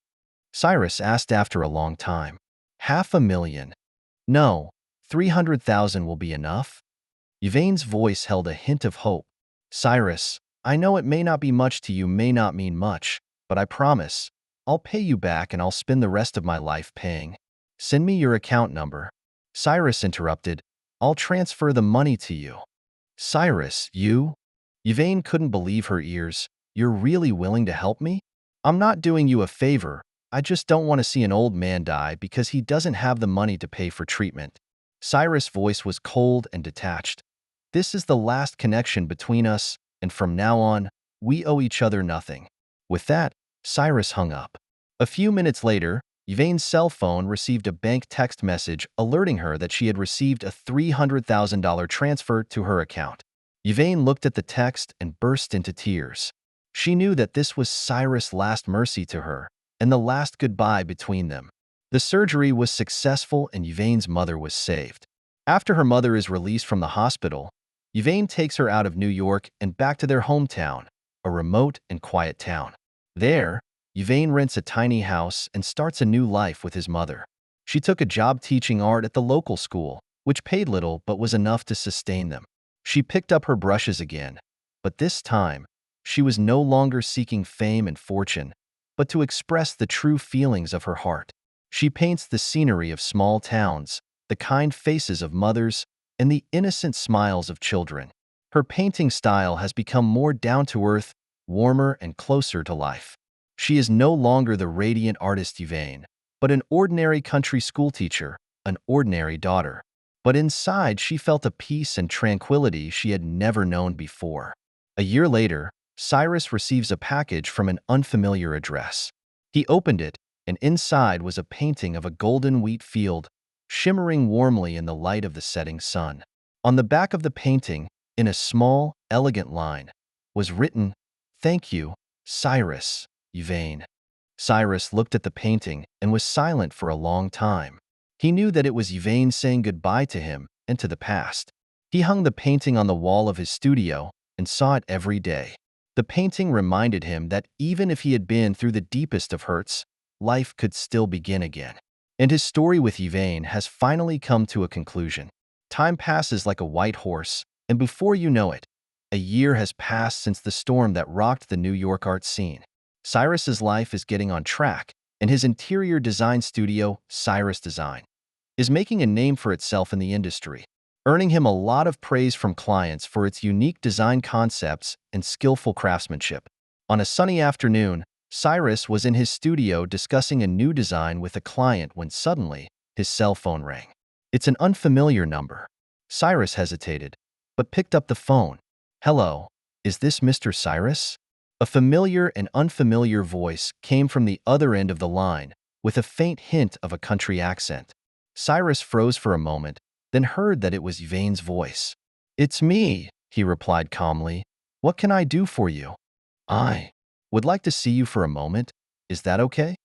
Cyrus asked after a long time. "500,000. No, 300,000 will be enough." Yvaine's voice held a hint of hope. "Cyrus, I know it may not be much to you, may not mean much, but I promise, I'll pay you back and I'll spend the rest of my life paying. Send me your account number." Cyrus interrupted. "I'll transfer the money to you." "Cyrus, you?" Yvaine couldn't believe her ears. "You're really willing to help me?" "I'm not doing you a favor. I just don't want to see an old man die because he doesn't have the money to pay for treatment." Cyrus' voice was cold and detached. "This is the last connection between us, and from now on, we owe each other nothing." With that, Cyrus hung up. A few minutes later, Yvaine's cell phone received a bank text message alerting her that she had received a $300,000 transfer to her account. Yvaine looked at the text and burst into tears. She knew that this was Cyrus' last mercy to her, and the last goodbye between them. The surgery was successful and Yvaine's mother was saved. After her mother is released from the hospital, Yvaine takes her out of New York and back to their hometown, a remote and quiet town. There, Yvaine rents a tiny house and starts a new life with his mother. She took a job teaching art at the local school, which paid little but was enough to sustain them. She picked up her brushes again, but this time, she was no longer seeking fame and fortune, but to express the true feelings of her heart. She paints the scenery of small towns, the kind faces of mothers, and the innocent smiles of children. Her painting style has become more down-to-earth, warmer, and closer to life. She is no longer the radiant artist Yvaine, but an ordinary country schoolteacher, an ordinary daughter. But inside, she felt a peace and tranquility she had never known before. A year later, Cyrus receives a package from an unfamiliar address. He opened it, and inside was a painting of a golden wheat field, shimmering warmly in the light of the setting sun. On the back of the painting, in a small, elegant line, was written, "Thank you, Cyrus, Yvaine." Cyrus looked at the painting and was silent for a long time. He knew that it was Yvaine saying goodbye to him and to the past. He hung the painting on the wall of his studio and saw it every day. The painting reminded him that even if he had been through the deepest of hurts, life could still begin again. And his story with Yvaine has finally come to a conclusion. Time passes like a white horse, and before you know it, a year has passed since the storm that rocked the New York art scene. Cyrus's life is getting on track, and his interior design studio, Cyrus Design, is making a name for itself in the industry, earning him a lot of praise from clients for its unique design concepts and skillful craftsmanship. On a sunny afternoon, Cyrus was in his studio discussing a new design with a client when suddenly his cell phone rang. It's an unfamiliar number. Cyrus hesitated, but picked up the phone. "Hello, is this Mr. Cyrus?" A familiar and unfamiliar voice came from the other end of the line, with a faint hint of a country accent. Cyrus froze for a moment, then heard that it was Yvaine's voice. "It's me," he replied calmly. "What can I do for you?" "I would like to see you for a moment. Is that okay?"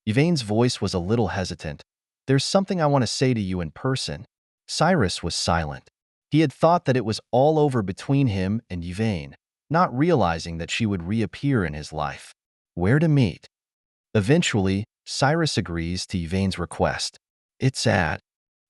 Yvaine's voice was a little hesitant. "There's something I want to say to you in person." Cyrus was silent. He had thought that it was all over between him and Yvaine, not realizing that she would reappear in his life. Where to meet? Eventually, Cyrus agrees to Yvaine's request. It's at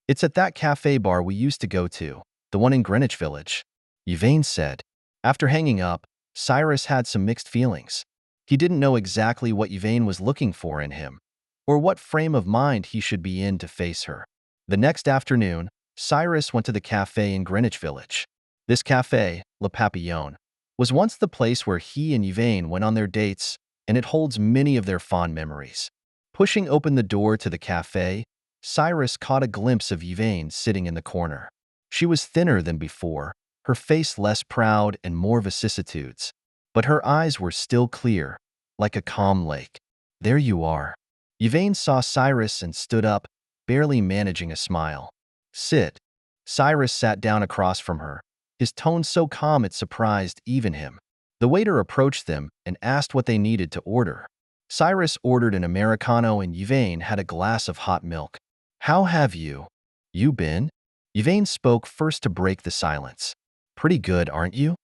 that cafe bar we used to go to, the one in Greenwich Village," Yvaine said. After hanging up, Cyrus had some mixed feelings. He didn't know exactly what Yvaine was looking for in him, or what frame of mind he should be in to face her. The next afternoon, Cyrus went to the cafe in Greenwich Village. This cafe, Le Papillon, was once the place where he and Yvaine went on their dates, and it holds many of their fond memories. Pushing open the door to the cafe, Cyrus caught a glimpse of Yvaine sitting in the corner. She was thinner than before, her face less proud and more vicissitudes, but her eyes were still clear, like a calm lake. "There you are." Yvaine saw Cyrus and stood up, barely managing a smile. "Sit." Cyrus sat down across from her, his tone so calm it surprised even him. The waiter approached them and asked what they needed to order. Cyrus ordered an Americano and Yvaine had a glass of hot milk. "How have you been?" Yvaine spoke first to break the silence. "Pretty good, aren't you?"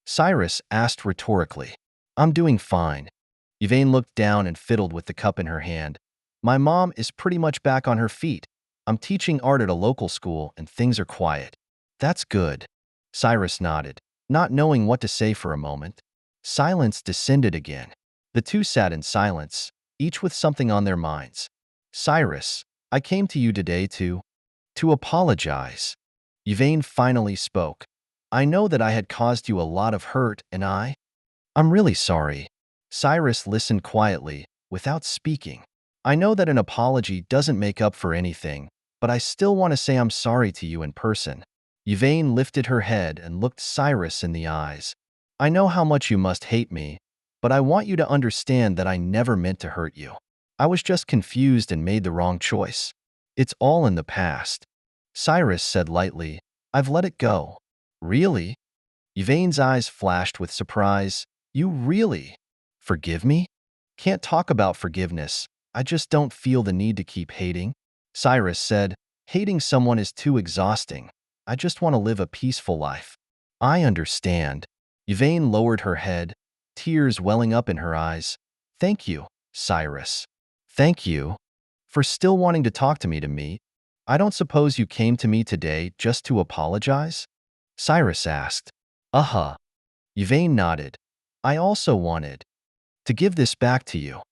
Cyrus asked rhetorically. "I'm doing fine." Yvaine looked down and fiddled with the cup in her hand. "My mom is pretty much back on her feet. I'm teaching art at a local school and things are quiet." "That's good." Cyrus nodded, not knowing what to say for a moment. Silence descended again. The two sat in silence, each with something on their minds. "Cyrus, I came to you today to apologize." Yvaine finally spoke. "I know that I had caused you a lot of hurt and I'm really sorry." Cyrus listened quietly, without speaking. "I know that an apology doesn't make up for anything, but I still want to say I'm sorry to you in person." Yvaine lifted her head and looked Cyrus in the eyes. "I know how much you must hate me, but I want you to understand that I never meant to hurt you. I was just confused and made the wrong choice. It's all in the past." Cyrus said lightly, "I've let it go." "Really?" Yvaine's eyes flashed with surprise. "You really forgive me?" "Can't talk about forgiveness. I just don't feel the need to keep hating." Cyrus said, "Hating someone is too exhausting. I just want to live a peaceful life." "I understand." Yvaine lowered her head, tears welling up in her eyes. "Thank you, Cyrus. Thank you for still wanting to talk to me. I don't suppose you came to me today just to apologize?" Cyrus asked. "Uh-huh." Yvaine nodded. "I also wanted to give this back to you."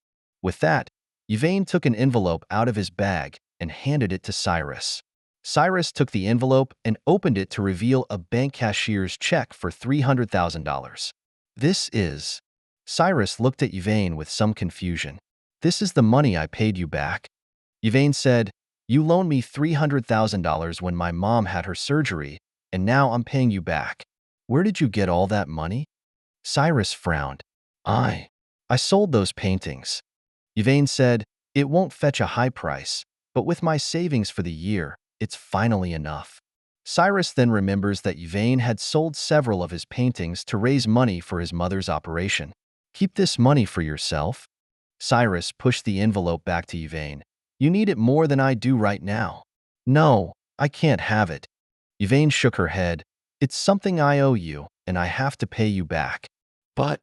With that, Yvaine took an envelope out of his bag and handed it to Cyrus. Cyrus took the envelope and opened it to reveal a bank cashier's check for $300,000. "This is..." Cyrus looked at Yvaine with some confusion. "This is the money I paid you back." Yvaine said, "You loaned me $300,000 when my mom had her surgery, and now I'm paying you back. Where did you get all that money?" Cyrus frowned. I sold those paintings." Yvaine said, "It won't fetch a high price, but with my savings for the year, it's finally enough." Cyrus then remembers that Yvaine had sold several of his paintings to raise money for his mother's operation. Keep this money for yourself? Cyrus pushed the envelope back to Yvaine. You need it more than I do right now. No, I can't have it. Yvaine shook her head. It's something I owe you, and I have to pay you back. But,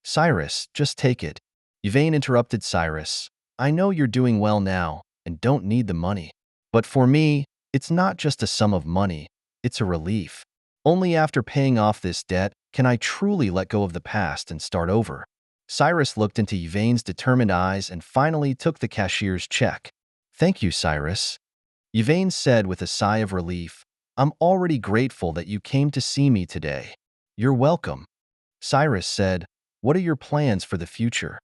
Cyrus, just take it. Yvaine interrupted Cyrus. I know you're doing well now and don't need the money. But for me, it's not just a sum of money, it's a relief. Only after paying off this debt can I truly let go of the past and start over. Cyrus looked into Yvaine's determined eyes and finally took the cashier's check. Thank you, Cyrus. Yvaine said with a sigh of relief. I'm already grateful that you came to see me today. You're welcome. Cyrus said, what are your plans for the future?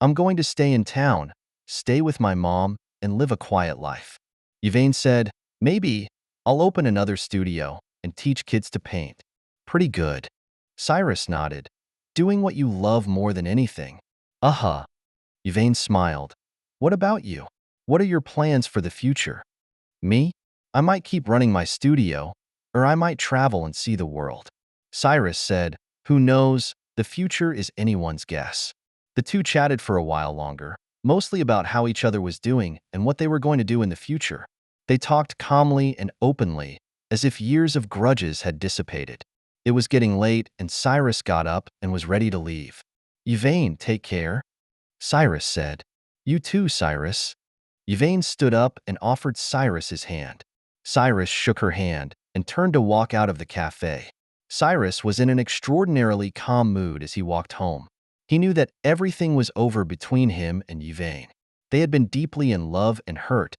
I'm going to stay in town, stay with my mom, and live a quiet life. Yvaine said, maybe I'll open another studio and teach kids to paint. Pretty good. Cyrus nodded. Doing what you love more than anything. Uh-huh. Yvaine smiled. What about you? What are your plans for the future? Me? I might keep running my studio, or I might travel and see the world. Cyrus said, who knows, the future is anyone's guess. The two chatted for a while longer, mostly about how each other was doing and what they were going to do in the future. They talked calmly and openly, as if years of grudges had dissipated. It was getting late, and Cyrus got up and was ready to leave. Yvaine, take care. Cyrus said. You too, Cyrus. Yvaine stood up and offered Cyrus his hand. Cyrus shook her hand and turned to walk out of the cafe. Cyrus was in an extraordinarily calm mood as he walked home. He knew that everything was over between him and Yvaine. They had been deeply in love and hurt,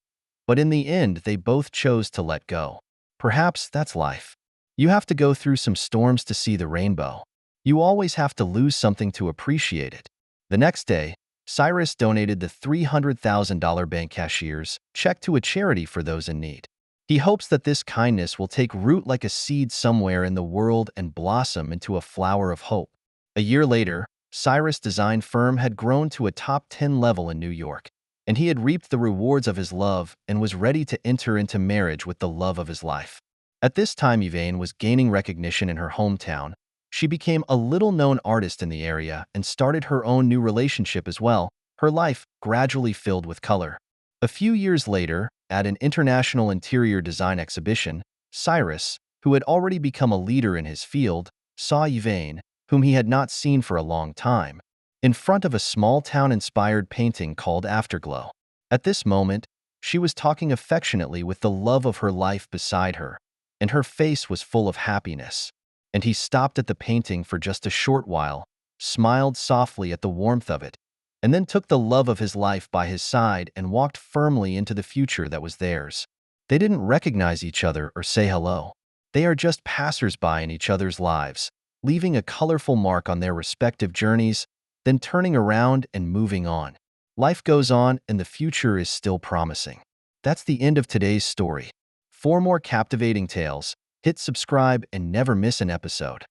but in the end they both chose to let go. Perhaps that's life. You have to go through some storms to see the rainbow. You always have to lose something to appreciate it. The next day, Cyrus donated the $300,000 bank cashier's check to a charity for those in need. He hopes that this kindness will take root like a seed somewhere in the world and blossom into a flower of hope. A year later, Cyrus' design firm had grown to a top 10 level in New York, and he had reaped the rewards of his love and was ready to enter into marriage with the love of his life. At this time, Yvaine was gaining recognition in her hometown. She became a little-known artist in the area and started her own new relationship as well, her life gradually filled with color. A few years later, at an international interior design exhibition, Cyrus, who had already become a leader in his field, saw Yvaine, whom he had not seen for a long time, in front of a small-town-inspired painting called Afterglow. At this moment, she was talking affectionately with the love of her life beside her, and her face was full of happiness. And he stopped at the painting for just a short while, smiled softly at the warmth of it, and then took the love of his life by his side and walked firmly into the future that was theirs. They didn't recognize each other or say hello. They are just passers-by in each other's lives, leaving a colorful mark on their respective journeys, then turning around and moving on. Life goes on and the future is still promising. That's the end of today's story. For more captivating tales, hit subscribe and never miss an episode.